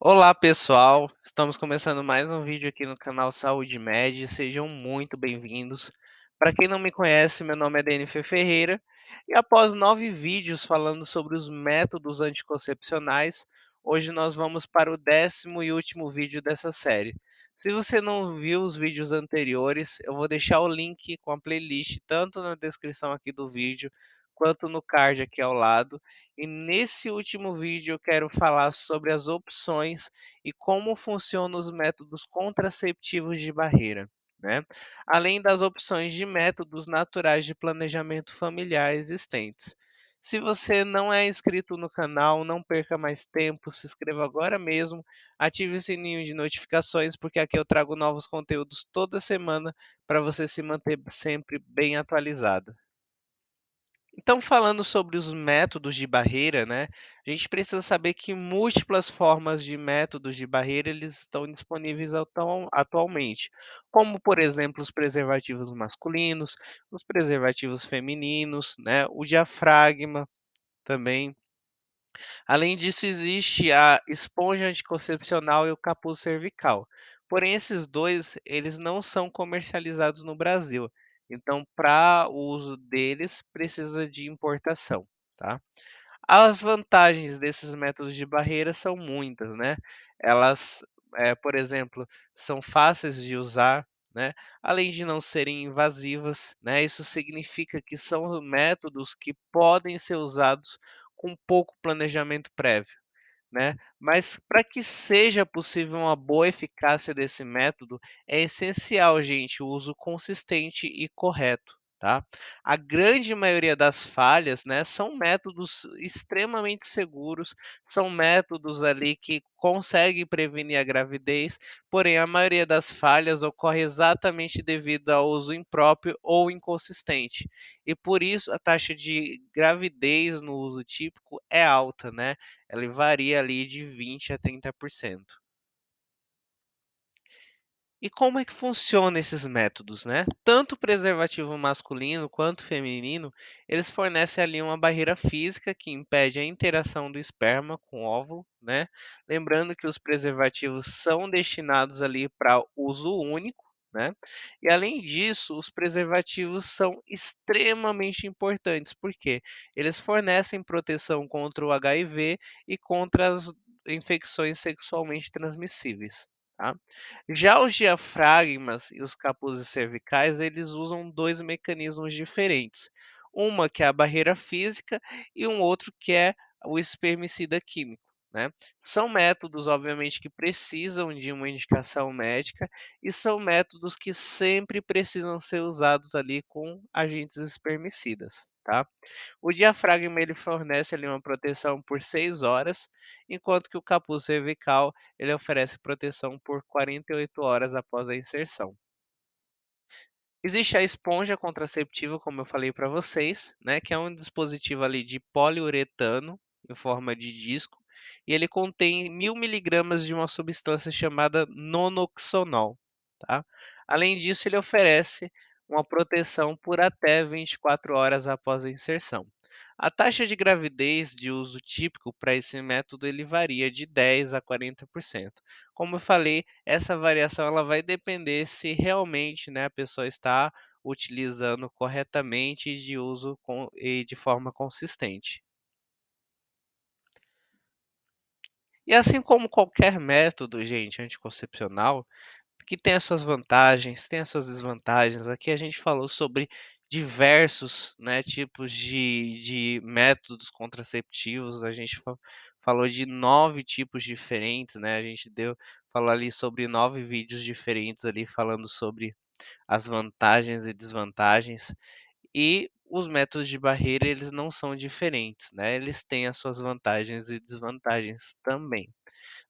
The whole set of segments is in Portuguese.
Olá pessoal, estamos começando mais um vídeo aqui no canal Saúde Med, sejam muito bem-vindos. Para quem não me conhece, meu nome é DNF Ferreira e após 9 vídeos falando sobre os métodos anticoncepcionais, hoje nós vamos para o 10º e último vídeo dessa série. Se você não viu os vídeos anteriores, eu vou deixar o link com a playlist tanto na descrição aqui do vídeo quanto no card aqui ao lado. E nesse último vídeo eu quero falar sobre as opções e como funcionam os métodos contraceptivos de barreira, né? Além das opções de métodos naturais de planejamento familiar existentes. Se você não é inscrito no canal, não perca mais tempo, se inscreva agora mesmo, ative o sininho de notificações, porque aqui eu trago novos conteúdos toda semana para você se manter sempre bem atualizado. Então, falando sobre os métodos de barreira, né, a gente precisa saber que múltiplas formas de métodos de barreira eles estão disponíveis atualmente, como, por exemplo, os preservativos masculinos, os preservativos femininos, né, o diafragma também. Além disso, existe a esponja anticoncepcional e o capuz cervical. Porém, esses dois, eles não são comercializados no Brasil. Então, para o uso deles, precisa de importação, tá? As vantagens desses métodos de barreira são muitas, né? Elas, por exemplo, são fáceis de usar, né? Além de não serem invasivas, né? Isso significa que são métodos que podem ser usados com pouco planejamento prévio, né? Mas para que seja possível uma boa eficácia desse método, é essencial, gente, o uso consistente e correto, tá? A grande maioria das falhas, né, são métodos extremamente seguros, são métodos ali que conseguem prevenir a gravidez, porém a maioria das falhas ocorre exatamente devido ao uso impróprio ou inconsistente. E por isso a taxa de gravidez no uso típico é alta, né? Ela varia ali de 20 a 30%. E como é que funciona esses métodos, né? Tanto o preservativo masculino quanto feminino, eles fornecem ali uma barreira física que impede a interação do esperma com o óvulo, né? Lembrando que os preservativos são destinados ali para uso único, né? E além disso, os preservativos são extremamente importantes, porque eles fornecem proteção contra o HIV e contra as infecções sexualmente transmissíveis, tá? Já os diafragmas e os capuzes cervicais, eles usam dois mecanismos diferentes. Uma que é a barreira física e um outro que é o espermicida químico, né? São métodos, obviamente, que precisam de uma indicação médica e são métodos que sempre precisam ser usados ali com agentes espermicidas, tá? O diafragma ele fornece ali uma proteção por 6 horas, enquanto que o capuz cervical ele oferece proteção por 48 horas após a inserção. Existe a esponja contraceptiva, como eu falei para vocês, né, que é um dispositivo ali de poliuretano em forma de disco, e ele contém 1000 miligramas de uma substância chamada nonoxonol, tá? Além disso, ele oferece uma proteção por até 24 horas após a inserção. A taxa de gravidez de uso típico para esse método ele varia de 10 a 40%. Como eu falei, essa variação ela vai depender se realmente, né, a pessoa está utilizando corretamente de uso e de forma consistente. E assim como qualquer método, gente, anticoncepcional, que tem as suas vantagens, tem as suas desvantagens. Aqui a gente falou sobre diversos, né, tipos de métodos contraceptivos. A gente falou de 9 tipos diferentes, né? A gente falou ali sobre 9 vídeos diferentes ali falando sobre as vantagens e desvantagens. E os métodos de barreira, eles não são diferentes, né? Eles têm as suas vantagens e desvantagens também.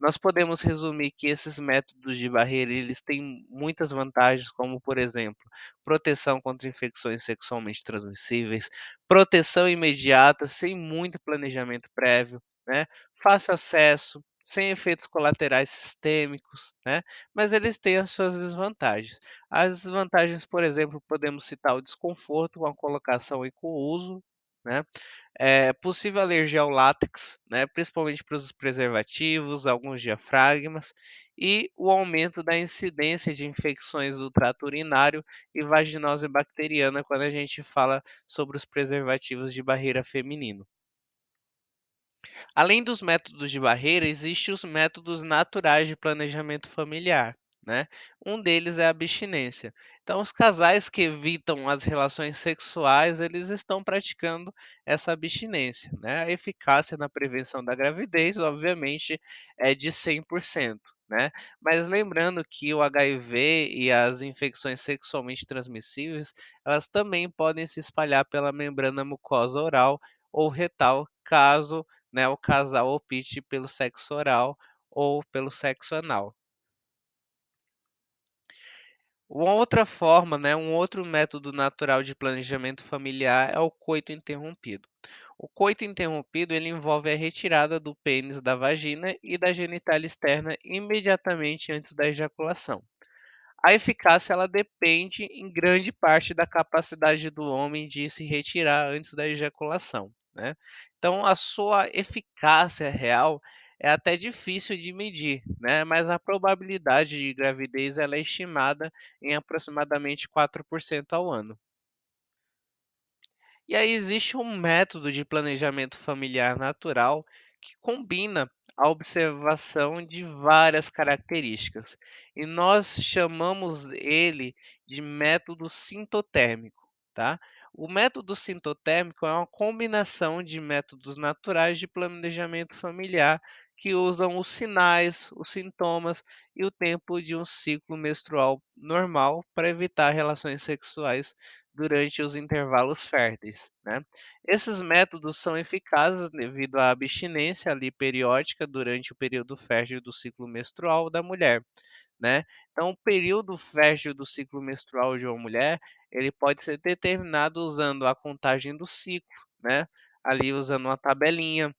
Nós podemos resumir que esses métodos de barreira, eles têm muitas vantagens, como, por exemplo, proteção contra infecções sexualmente transmissíveis, proteção imediata, sem muito planejamento prévio, né? Fácil acesso, sem efeitos colaterais sistêmicos, né? Mas eles têm as suas desvantagens. As desvantagens, por exemplo, podemos citar o desconforto com a colocação e com o uso, né? É possível alergia ao látex, né, principalmente para os preservativos, alguns diafragmas, e o aumento da incidência de infecções do trato urinário e vaginose bacteriana quando a gente fala sobre os preservativos de barreira feminino. Além dos métodos de barreira, existem os métodos naturais de planejamento familiar, né? Um deles é a abstinência. Então, os casais que evitam as relações sexuais, eles estão praticando essa abstinência, né? A eficácia na prevenção da gravidez, obviamente, é de 100%. Né? Mas lembrando que o HIV e as infecções sexualmente transmissíveis, elas também podem se espalhar pela membrana mucosa oral ou retal, caso, né, o casal opte pelo sexo oral ou pelo sexo anal. Uma outra forma, né, um outro método natural de planejamento familiar é o coito interrompido. O coito interrompido ele envolve a retirada do pênis da vagina e da genitália externa imediatamente antes da ejaculação. A eficácia ela depende em grande parte da capacidade do homem de se retirar antes da ejaculação, né. Então a sua eficácia real é até difícil de medir, né, mas a probabilidade de gravidez ela é estimada em aproximadamente 4% ao ano. E aí existe um método de planejamento familiar natural que combina a observação de várias características, e nós chamamos ele de método sintotérmico, tá? O método sintotérmico é uma combinação de métodos naturais de planejamento familiar que usam os sinais, os sintomas e o tempo de um ciclo menstrual normal para evitar relações sexuais durante os intervalos férteis, né? Esses métodos são eficazes devido à abstinência ali periódica durante o período fértil do ciclo menstrual da mulher, né? Então, o período fértil do ciclo menstrual de uma mulher, ele pode ser determinado usando a contagem do ciclo, né? Ali usando uma tabelinha,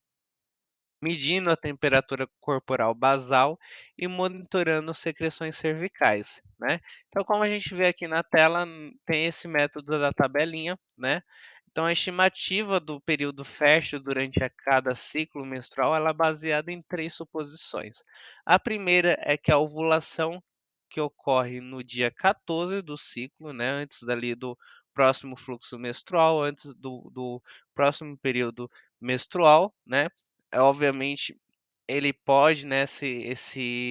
medindo a temperatura corporal basal e monitorando secreções cervicais, né. Então, como a gente vê aqui na tela, tem esse método da tabelinha, né. Então, a estimativa do período fértil durante a cada ciclo menstrual, ela é baseada em 3 suposições. A primeira é que a ovulação que ocorre no dia 14 do ciclo, né, antes dali do próximo fluxo menstrual, antes do próximo período menstrual, né, obviamente, ele pode, né,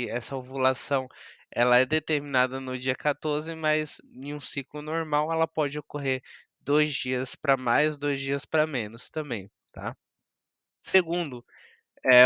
essa ovulação, ela é determinada no dia 14, mas em um ciclo normal ela pode ocorrer 2 dias para mais, 2 dias para menos também, tá. Segundo,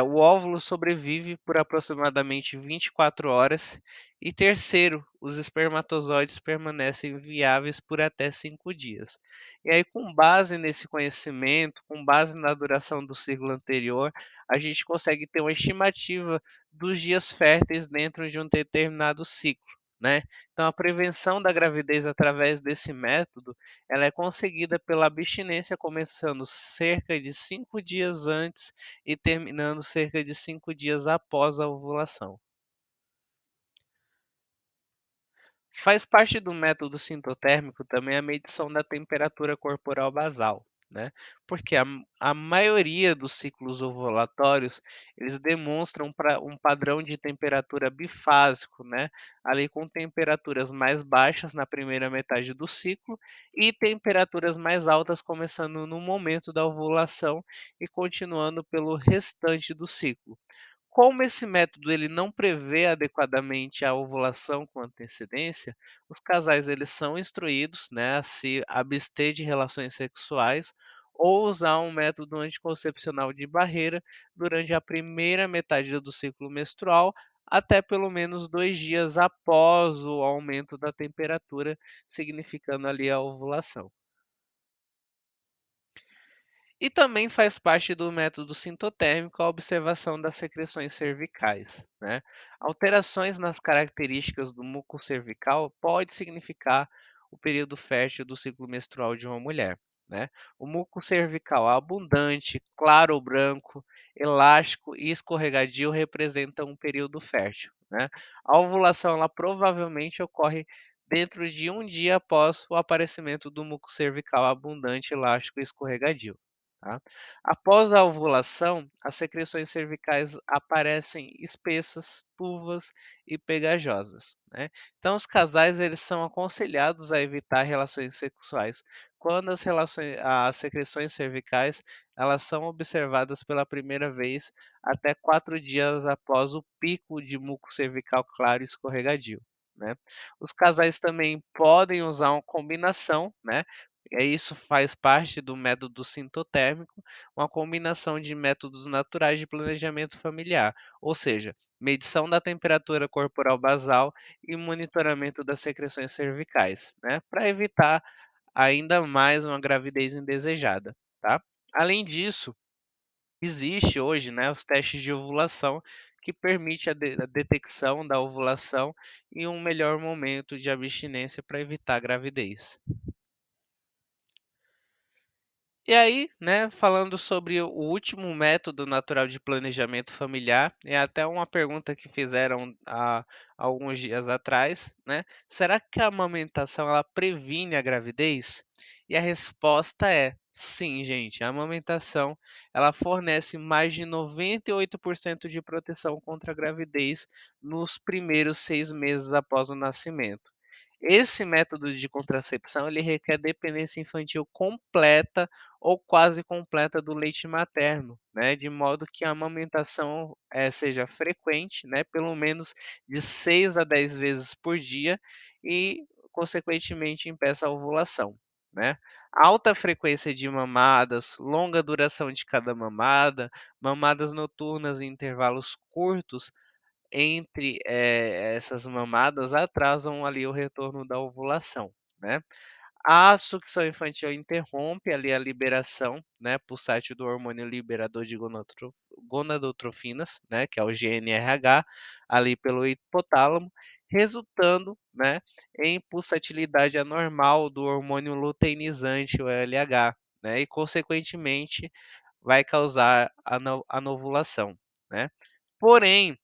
o óvulo sobrevive por aproximadamente 24 horas. E terceiro, os espermatozoides permanecem viáveis por até 5 dias. E aí, com base nesse conhecimento, com base na duração do ciclo anterior, a gente consegue ter uma estimativa dos dias férteis dentro de um determinado ciclo, né? Então, a prevenção da gravidez através desse método, ela é conseguida pela abstinência começando cerca de 5 dias antes e terminando cerca de 5 dias após a ovulação. Faz parte do método sintotérmico também a medição da temperatura corporal basal, né? Porque a maioria dos ciclos ovulatórios, eles demonstram um padrão de temperatura bifásico, né? Ali com temperaturas mais baixas na primeira metade do ciclo e temperaturas mais altas começando no momento da ovulação e continuando pelo restante do ciclo. Como esse método ele não prevê adequadamente a ovulação com antecedência, os casais eles são instruídos, né, a se abster de relações sexuais ou usar um método anticoncepcional de barreira durante a primeira metade do ciclo menstrual, até pelo menos 2 dias após o aumento da temperatura, significando ali a ovulação. E também faz parte do método sintotérmico a observação das secreções cervicais, né? Alterações nas características do muco cervical pode significar o período fértil do ciclo menstrual de uma mulher, né? O muco cervical abundante, claro ou branco, elástico e escorregadio representa um período fértil, né? A ovulação ela provavelmente ocorre dentro de um dia após o aparecimento do muco cervical abundante, elástico e escorregadio. Tá? Após a ovulação, as secreções cervicais aparecem espessas, turvas e pegajosas, né? Então, os casais eles são aconselhados a evitar relações sexuais quando as secreções cervicais elas são observadas pela primeira vez até 4 dias após o pico de muco cervical claro e escorregadio, né? Os casais também podem usar uma combinação, né? Isso faz parte do método sintotérmico, uma combinação de métodos naturais de planejamento familiar, ou seja, medição da temperatura corporal basal e monitoramento das secreções cervicais, né, para evitar ainda mais uma gravidez indesejada, tá? Além disso, existe hoje, né, os testes de ovulação que permite a detecção da ovulação e um melhor momento de abstinência para evitar a gravidez. E aí, né, falando sobre o último método natural de planejamento familiar, é até uma pergunta que fizeram há alguns dias atrás, né? Será que a amamentação ela previne a gravidez? E a resposta é sim, gente. A amamentação ela fornece mais de 98% de proteção contra a gravidez nos primeiros 6 meses após o nascimento. Esse método de contracepção, ele requer dependência infantil completa ou quase completa do leite materno, né, de modo que a amamentação, seja frequente, né, pelo menos de 6 a 10 vezes por dia e, consequentemente, impeça a ovulação, né. Alta frequência de mamadas, longa duração de cada mamada, mamadas noturnas em intervalos curtos entre, essas mamadas atrasam ali o retorno da ovulação, né. A sucção infantil interrompe ali a liberação, né, pulsátil do hormônio liberador de gonadotrofinas, né, que é o GnRH, ali pelo hipotálamo, resultando, né, em pulsatilidade anormal do hormônio luteinizante, o LH, né, e consequentemente vai causar a anovulação, né. Porém,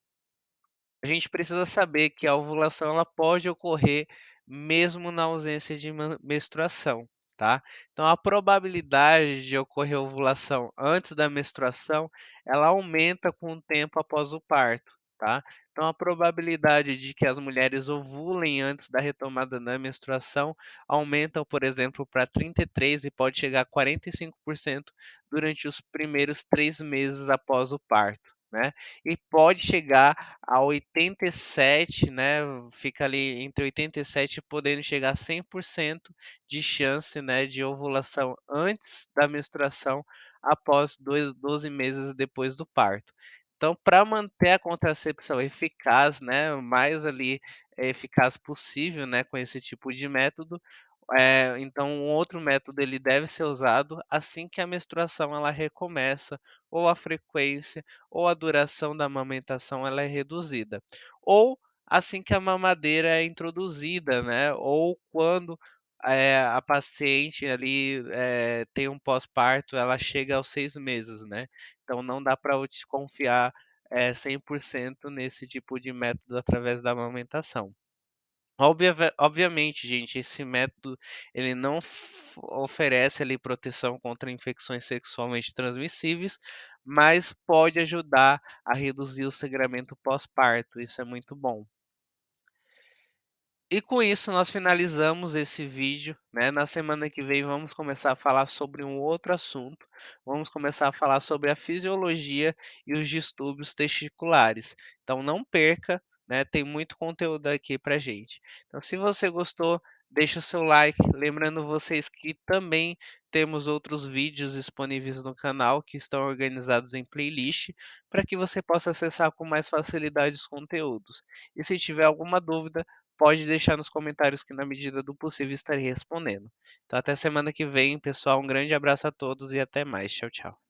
a gente precisa saber que a ovulação ela pode ocorrer mesmo na ausência de menstruação, tá? Então a probabilidade de ocorrer ovulação antes da menstruação, ela aumenta com o tempo após o parto, tá? Então a probabilidade de que as mulheres ovulem antes da retomada da menstruação aumenta, por exemplo, para 33 e pode chegar a 45% durante os primeiros 3 meses após o parto, né? E pode chegar a 87, né, fica ali entre 87 podendo chegar a 100% de chance, né, de ovulação antes da menstruação, após 12 meses depois do parto. Então, para manter a contracepção eficaz, né, o mais ali eficaz possível, né, com esse tipo de método, então um outro método ele deve ser usado assim que a menstruação ela recomeça, ou a frequência, ou a duração da amamentação ela é reduzida, ou assim que a mamadeira é introduzida, né, ou quando, a paciente ali, tem um pós-parto, ela chega aos 6 meses, né. Então não dá para te confiar, 100% nesse tipo de método através da amamentação. Obviamente, gente, esse método ele não oferece ali proteção contra infecções sexualmente transmissíveis, mas pode ajudar a reduzir o sangramento pós-parto, isso é muito bom. E com isso nós finalizamos esse vídeo, né? Na semana que vem vamos começar a falar sobre um outro assunto. Vamos começar a falar sobre a fisiologia e os distúrbios testiculares. Então não perca, né? Tem muito conteúdo aqui pra gente. Então se você gostou, deixa o seu like. Lembrando vocês que também temos outros vídeos disponíveis no canal que estão organizados em playlist para que você possa acessar com mais facilidade os conteúdos. E se tiver alguma dúvida, pode deixar nos comentários que, na medida do possível, estarei respondendo. Então, até semana que vem, pessoal. Um grande abraço a todos e até mais. Tchau, tchau.